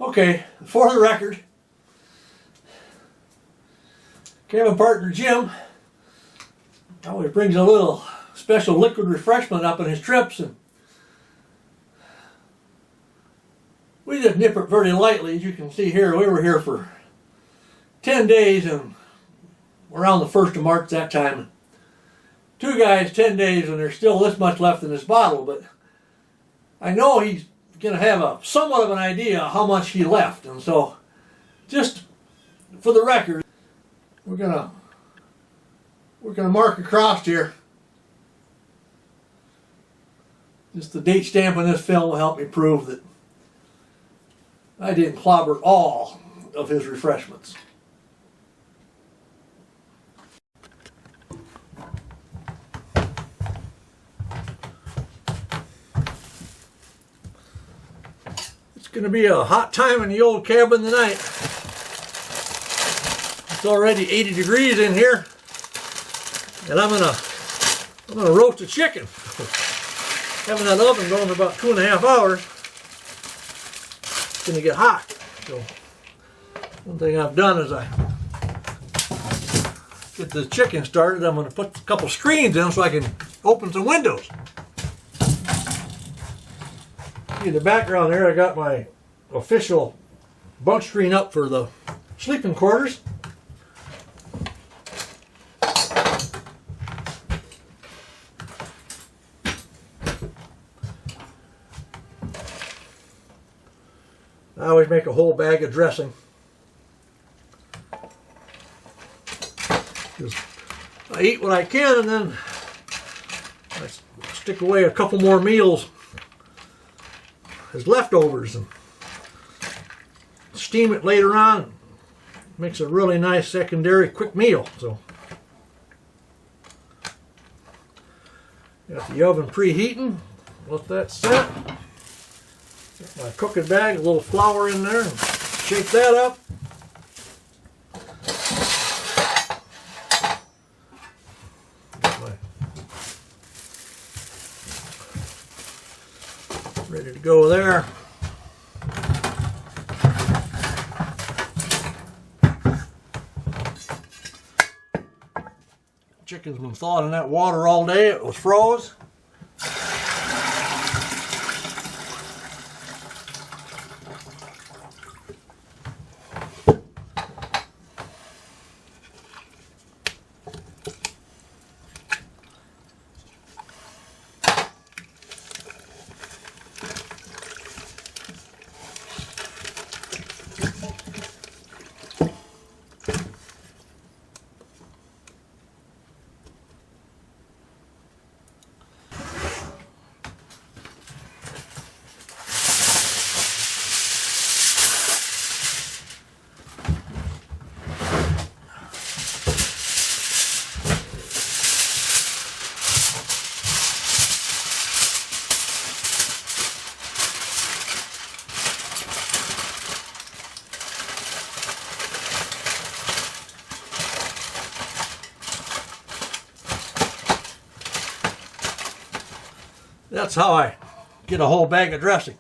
Okay, for the record, Cometh-Martin Jim always brings a little special liquid refreshment up in his trips, and we just nip it very lightly. As you can see here, we were here for 10 days and around the 1st of March that time. 2 guys, 10 days, and there's still this much left in this bottle, but I know he's going to have a somewhat of an idea how much he left, and so just for the record, we're gonna mark across here. Just the date stamp on this film will help me prove that I didn't clobber all of his refreshments. It's going to be a hot time in the old cabin tonight. It's already 80 degrees in here, and I'm gonna roast a chicken. Having that oven going for about 2.5 hours, it's gonna get hot. So one thing I've done is I get the chicken started. I'm gonna put a couple screens in so I can open some windows. In the background there, I got my official bunk screen up for the sleeping quarters. I always make a whole bag of dressing. Just I eat what I can, and then I stick away a couple more meals as leftovers and steam it later on. Makes a really nice secondary quick meal. So got the oven preheating. Let that set. Get my cooking bag, a little flour in there, and shake that up. Ready to go there. Chicken's been thawed in that water all day. It was froze. That's how I get a whole bag of dressing.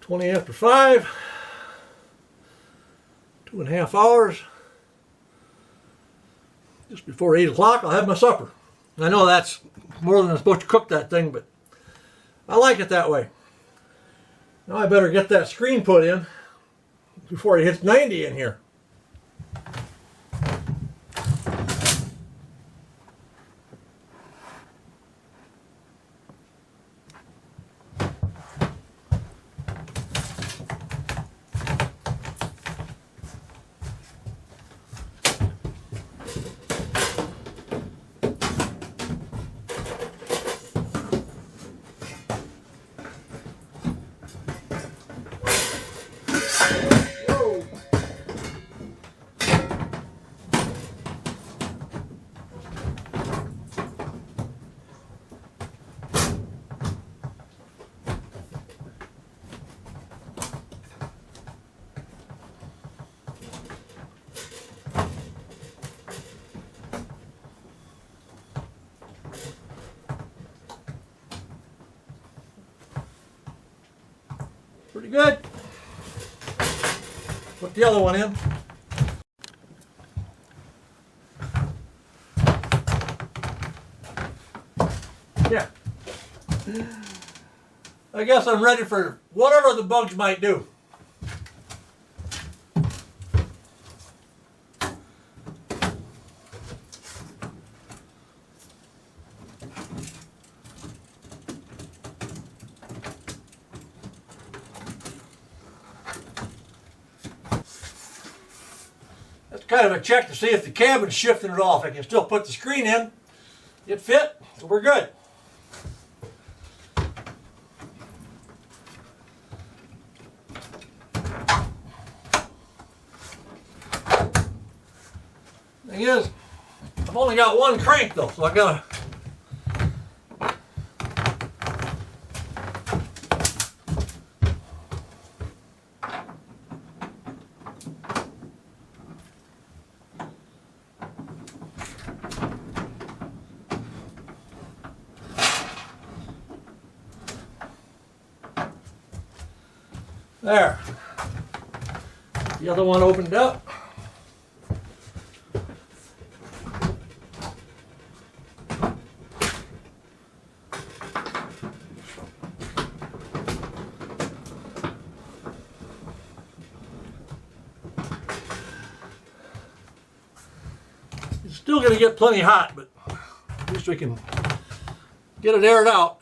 20 after 5. 2.5 hours. Just before 8 o'clock, I'll have my supper. I know that's more than I'm supposed to cook that thing, but I like it that way. Now I better get that screen put in before it hits 90 in here. Pretty good. Put the other one in. Yeah. I guess I'm ready for whatever the bugs might do. That's kind of a check to see if the cabin's shifting at all. If I can still put the screen in, it fit, so we're good. Thing is, I've only got one crank though, so I gotta. There. The other one opened up. It's still going to get plenty hot, but at least we can get it aired out.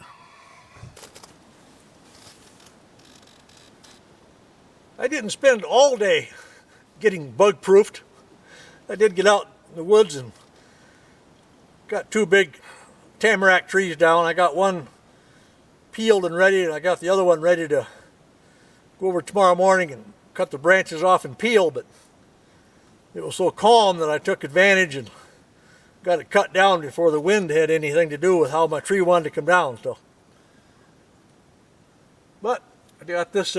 I didn't spend all day getting bug proofed. I did get out in the woods and got 2 big tamarack trees down. I got one peeled and ready, and I got the other one ready to go over tomorrow morning and cut the branches off and peel, but it was so calm that I took advantage and got it cut down before the wind had anything to do with how my tree wanted to come down. So, but I got this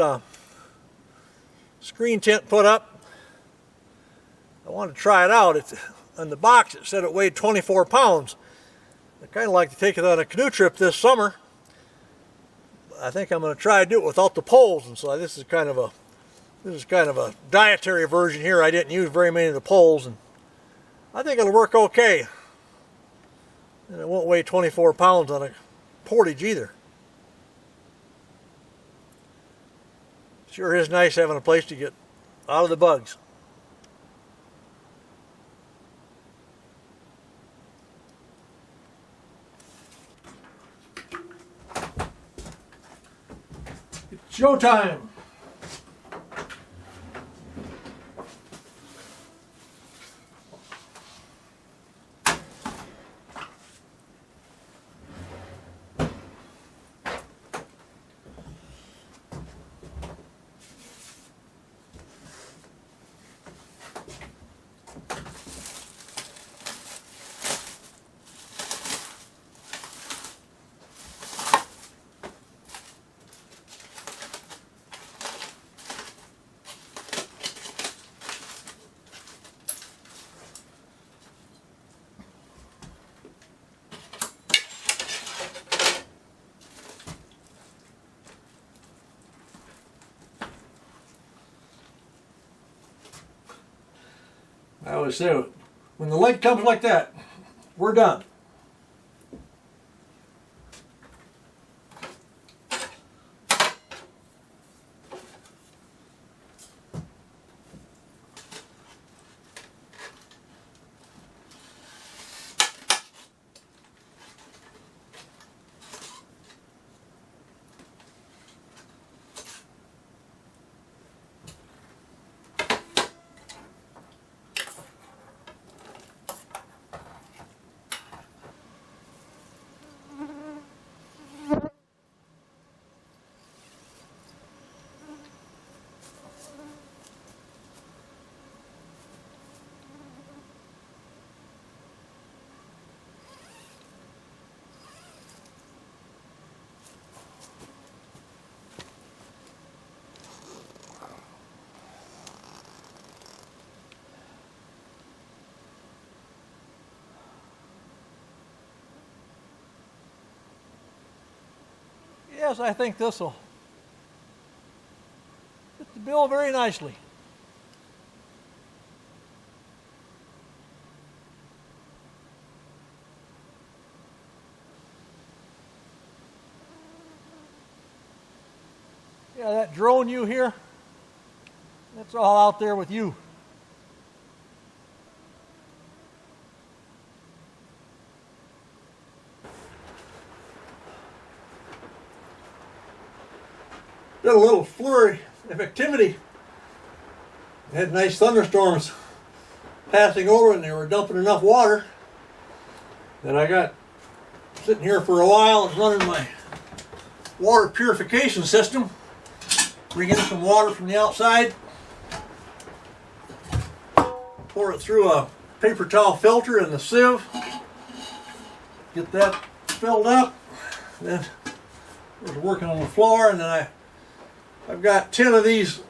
screen tent put up. I wanted to try it out. It's on the box. It said it weighed 24 pounds. I kind of like to take it on a canoe trip this summer. I think I'm going to try to do it without the poles, and so this is kind of a dietary version here. I didn't use very many of the poles, and I think it'll work okay. And it won't weigh 24 pounds on a portage either. Sure is nice having a place to get out of the bugs. It's showtime. I always say, when the lake comes like that, we're done. Yes, I think this will fit the bill very nicely. Yeah, that drone you hear, that's all out there with you. Did a little flurry of activity. Had nice thunderstorms passing over and they were dumping enough water that I got sitting here for a while and running my water purification system. Bring in some water from the outside, pour it through a paper towel filter in the sieve, get that filled up, then I was working on the floor, and then I've got 10 of these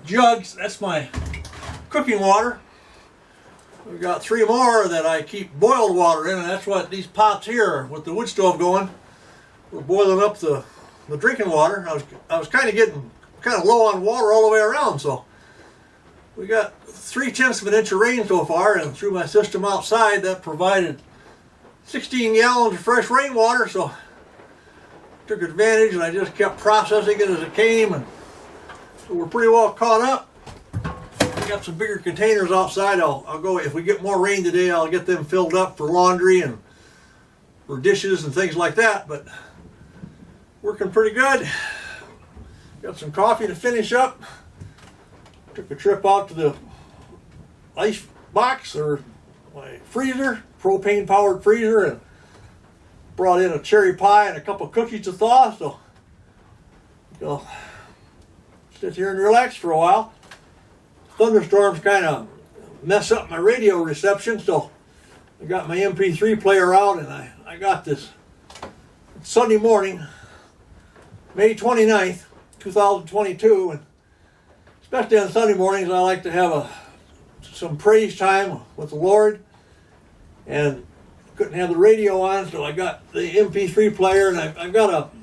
jugs. That's my cooking water. We've got 3 more that I keep boiled water in, and that's what these pots here with the wood stove going. We're boiling up the drinking water. I was kind of getting low on water all the way around, so we got 3/10 of an inch of rain so far, and through my system outside that provided 16 gallons of fresh rainwater, so took advantage and I just kept processing it as it came, and so we're pretty well caught up. I got some bigger containers outside. I'll go, if we get more rain today, I'll get them filled up for laundry and for dishes and things like that, but working pretty good. Got some coffee to finish up. Took a trip out to the ice box, or my freezer, propane powered freezer, and brought in a cherry pie and a couple cookies to thaw, so I'll sit here and relax for a while. Thunderstorms kind of mess up my radio reception, so I got my MP3 player out, and I got this Sunday morning, May 29th, 2022, and especially on Sunday mornings I like to have some praise time with the Lord, and couldn't have the radio on, so I got the MP3 player, and I've got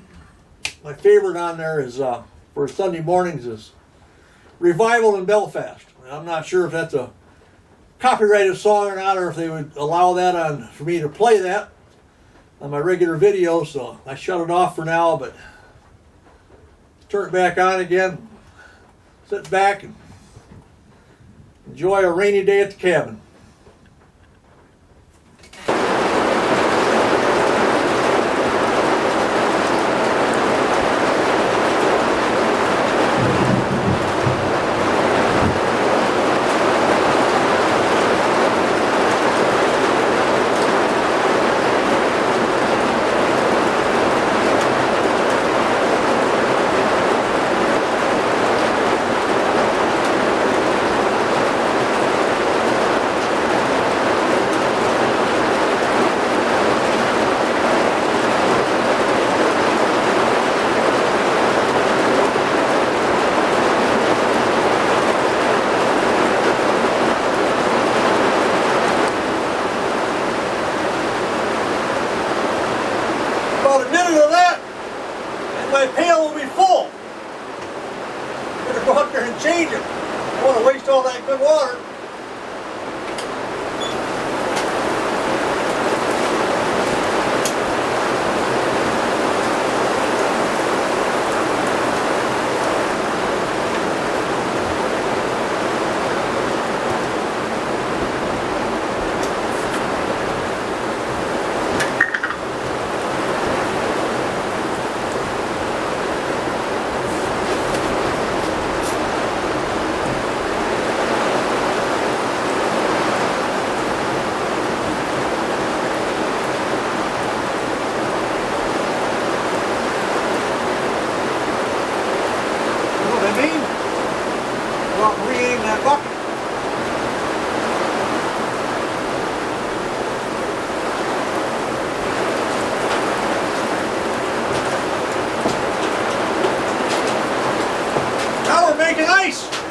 my favorite on there is for Sunday mornings is Revival in Belfast. I'm not sure if that's a copyrighted song or not, or if they would allow that for me to play that on my regular video, so I shut it off for now, but turn it back on again, sit back and enjoy a rainy day at the cabin. My pail will be full. Better go out there and change it. I don't want to waste all that good water. nice.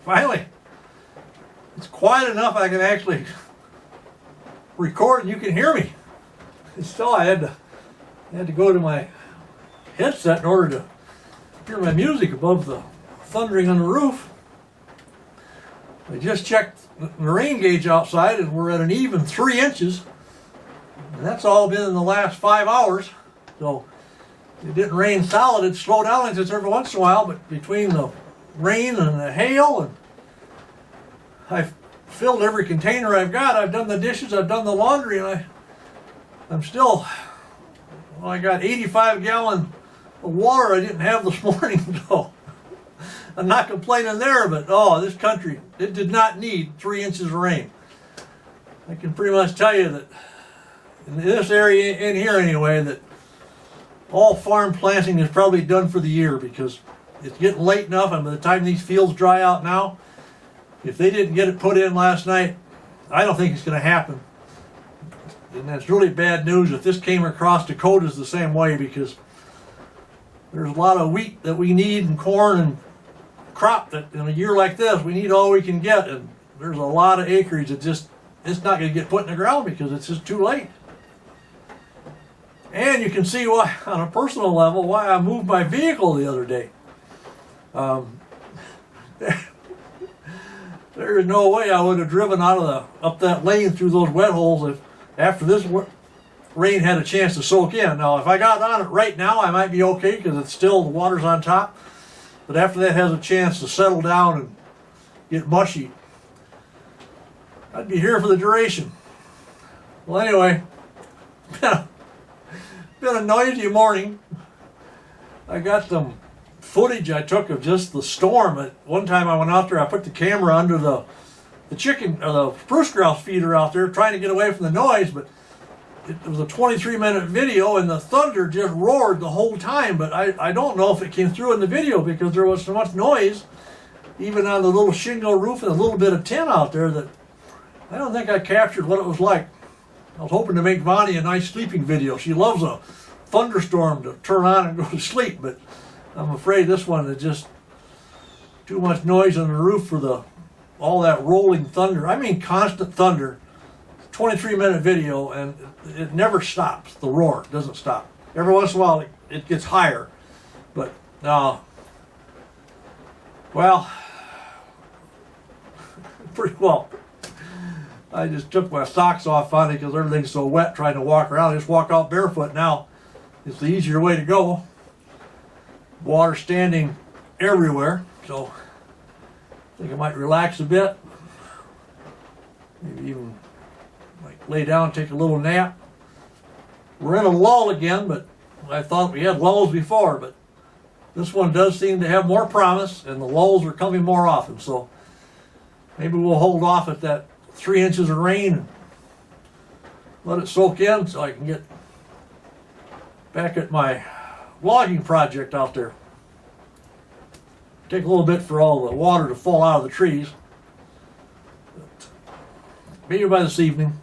Finally, it's quiet enough I can actually record and you can hear me. And still, I had to go to my headset in order to hear my music above the thundering on the roof. I just checked the rain gauge outside and we're at an even 3 inches. And that's all been in the last 5 hours. So it didn't rain solid. It slowed down like this every once in a while, but between the rain and the hail, and I've filled every container I've got. I've done the dishes, I've done the laundry, and I'm still, well, I got 85-gallon of water I didn't have this morning, so I'm not complaining there, but this country, it did not need 3 inches of rain. I can pretty much tell you that in this area, in here anyway, that all farm planting is probably done for the year, because it's getting late enough, and by the time these fields dry out now, if they didn't get it put in last night, I don't think it's going to happen. And that's really bad news if this came across Dakota's the same way, because there's a lot of wheat that we need and corn and crop that in a year like this, we need all we can get, and there's a lot of acreage that just, it's not going to get put in the ground because it's just too late. And you can see why, on a personal level, why I moved my vehicle the other day. There's no way I would have driven up that lane through those wet holes if after this rain had a chance to soak in. Now, if I got on it right now, I might be okay because it's still, the water's on top. But after that has a chance to settle down and get mushy, I'd be here for the duration. Well, anyway, been a noisy morning. I got some footage I took of just the storm. At one time I went out there, I put the camera under the chicken or the spruce grouse feeder out there trying to get away from the noise, but it was a 23-minute video and the thunder just roared the whole time. But I don't know if it came through in the video because there was so much noise, even on the little shingle roof and a little bit of tin out there, that I don't think I captured what it was like. I was hoping to make Vonnie a nice sleeping video. She loves a thunderstorm to turn on and go to sleep, but I'm afraid this one is just too much noise on the roof for all that rolling thunder. I mean constant thunder. 23-minute video, and it never stops. The roar doesn't stop. Every once in a while it gets higher, but well, pretty well. I just took my socks off finally because everything's so wet trying to walk around. I just walk out barefoot now. It's the easier way to go. Water standing everywhere, so I think I might relax a bit. Maybe even lay down, take a little nap. We're in a lull again, but I thought we had lulls before, but this one does seem to have more promise, and the lulls are coming more often, so maybe we'll hold off at that 3 inches of rain and let it soak in so I can get back at my logging project out there. Take a little bit for all the water to fall out of the trees. But maybe by this evening.